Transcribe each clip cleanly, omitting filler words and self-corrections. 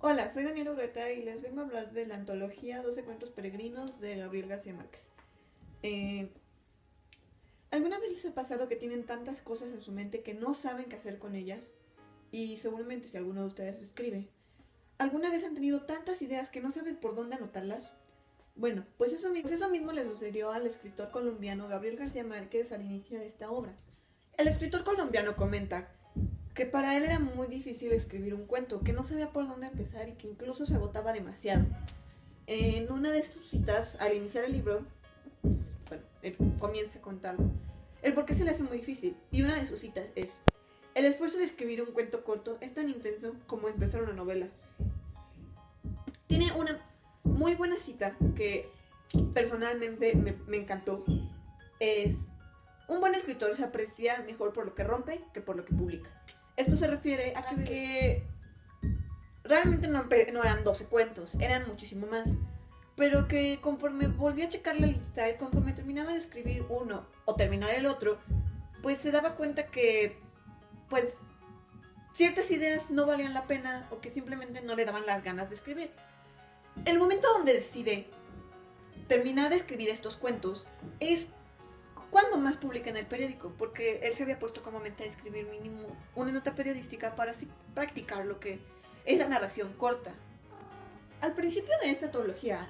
Hola, soy Daniela Ureta y les vengo a hablar de la antología 12 cuentos peregrinos de Gabriel García Márquez. Eh, ¿Alguna vez les ha pasado que tienen tantas cosas en su mente que no saben qué hacer con ellas? Y seguramente si alguno de ustedes escribe. ¿Alguna vez han tenido tantas ideas que no saben por dónde anotarlas? Bueno, pues eso mismo le sucedió al escritor colombiano Gabriel García Márquez al inicio de esta obra. El escritor colombiano comenta que para él era muy difícil escribir un cuento, que no sabía por dónde empezar y que incluso se agotaba demasiado. En una de sus citas, al iniciar el libro, pues, bueno, él comienza a contar el por qué se le hace muy difícil. Y una de sus citas es: el esfuerzo de escribir un cuento corto es tan intenso como empezar una novela. Tiene una muy buena cita que personalmente me encantó. Es: un buen escritor se aprecia mejor por lo que rompe que por lo que publica. Esto se refiere a que realmente no eran 12 cuentos, eran muchísimo más. Pero que conforme volví a checar la lista y conforme terminaba de escribir uno o terminar el otro, pues se daba cuenta que, pues, ciertas ideas no valían la pena o que simplemente no le daban las ganas de escribir. El momento donde decide terminar de escribir estos cuentos es cuando más publica en el periódico, porque él se había puesto como meta de escribir mínimo una nota periodística para así practicar lo que es la narración corta. Al principio de esta antología,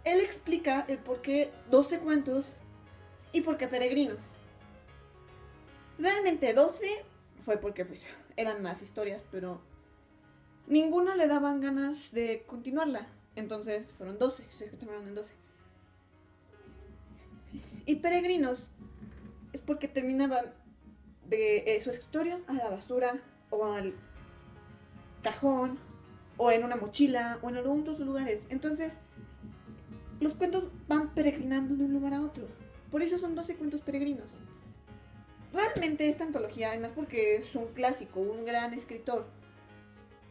él explica el por qué 12 cuentos y por qué peregrinos. Realmente 12 fue porque pues eran más historias, pero ninguna le daban ganas de continuarla. Entonces fueron 12, se terminaron en 12. Y peregrinos es porque terminaban de su escritorio a la basura o al cajón o en una mochila o en algunos lugares. Entonces los cuentos van peregrinando de un lugar a otro. Por eso son 12 cuentos peregrinos. Realmente esta antología, además porque es un clásico, un gran escritor,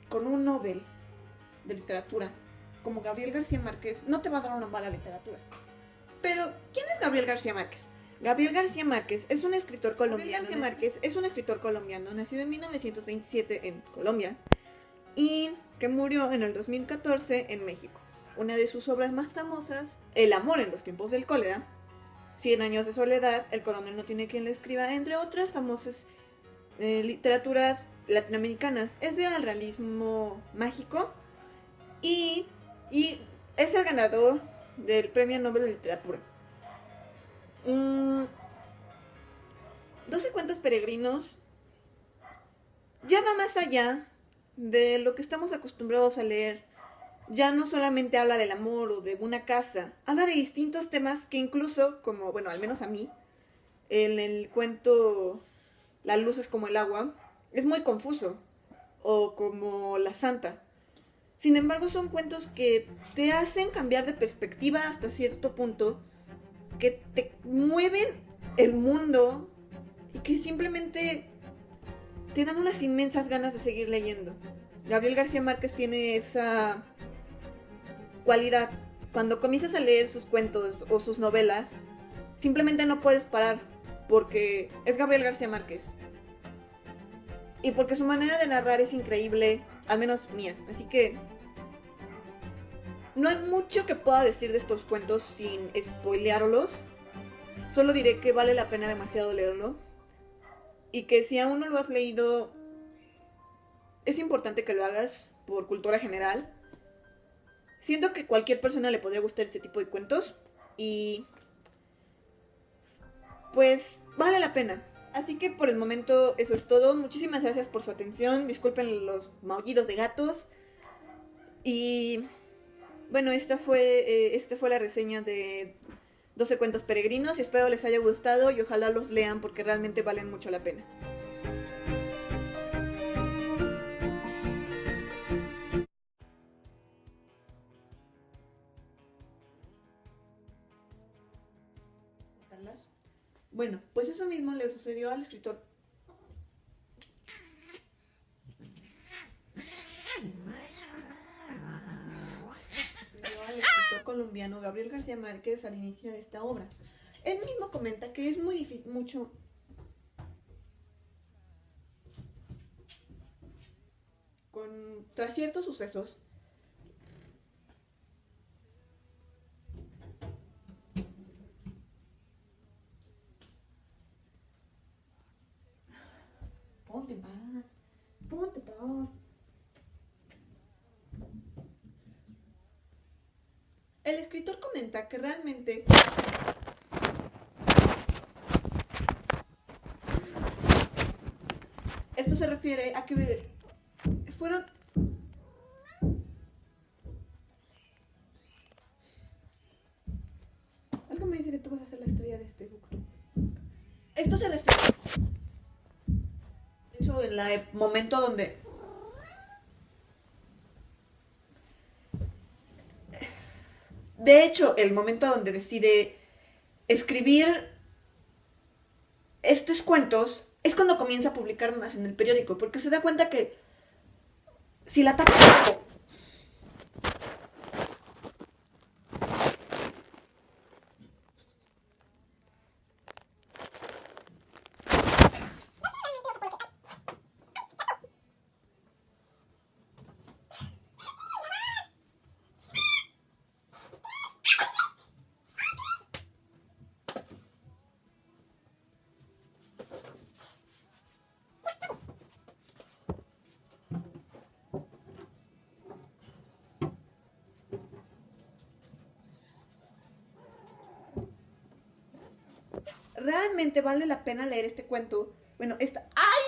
con un Nobel de literatura, como Gabriel García Márquez, no te va a dar una mala literatura. Pero, ¿quién es Gabriel García Márquez? Gabriel García Márquez es un escritor colombiano. García Márquez es un escritor colombiano, nacido en 1927 en Colombia y que murió en el 2014 en México. Una de sus obras más famosas, El amor en los tiempos del cólera, 100 años de soledad, El coronel no tiene quien le escriba, entre otras famosas literaturas latinoamericanas. Es de realismo mágico y, y es el ganador del Premio Nobel de Literatura. 12 cuentos peregrinos ya va más allá de lo que estamos acostumbrados a leer. Ya no solamente habla del amor o de una casa, habla de distintos temas que incluso, como, bueno, al menos a mí, en el cuento La luz es como el agua, es muy confuso, o como La Santa. Sin embargo, son cuentos que te hacen cambiar de perspectiva hasta cierto punto, que te mueven el mundo y que simplemente te dan unas inmensas ganas de seguir leyendo. Gabriel García Márquez tiene esa cualidad. Cuando comienzas a leer sus cuentos o sus novelas, simplemente no puedes parar porque es Gabriel García Márquez. Y porque su manera de narrar es increíble, al menos mía. Así que no hay mucho que pueda decir de estos cuentos sin spoilearlos. Solo diré que vale la pena demasiado leerlo. Y que si aún no lo has leído, es importante que lo hagas por cultura general. Siento que cualquier persona le podría gustar este tipo de cuentos. Y pues vale la pena. Así que por el momento eso es todo. Muchísimas gracias por su atención. Disculpen los maullidos de gatos. Y bueno, esta fue la reseña de 12 cuentos peregrinos. Y espero les haya gustado y ojalá los lean porque realmente valen mucho la pena. Bueno, pues eso mismo le sucedió al escritor colombiano Gabriel García Márquez al inicio de esta obra. Él mismo comenta que es muy difícil, mucho con Tras ciertos sucesos, ponte en paz, ponte en paz. El escritor comenta que realmente esto se refiere a que fueron... Algo me dice que tú vas a ser la estrella de este bucle. Esto se refiere... De hecho, en el momento donde... De hecho, el momento donde decide escribir estos cuentos es cuando comienza a publicar más en el periódico, porque se da cuenta que si la ataca... ¿Realmente vale la pena leer este cuento? Bueno, esta... ¡Ay!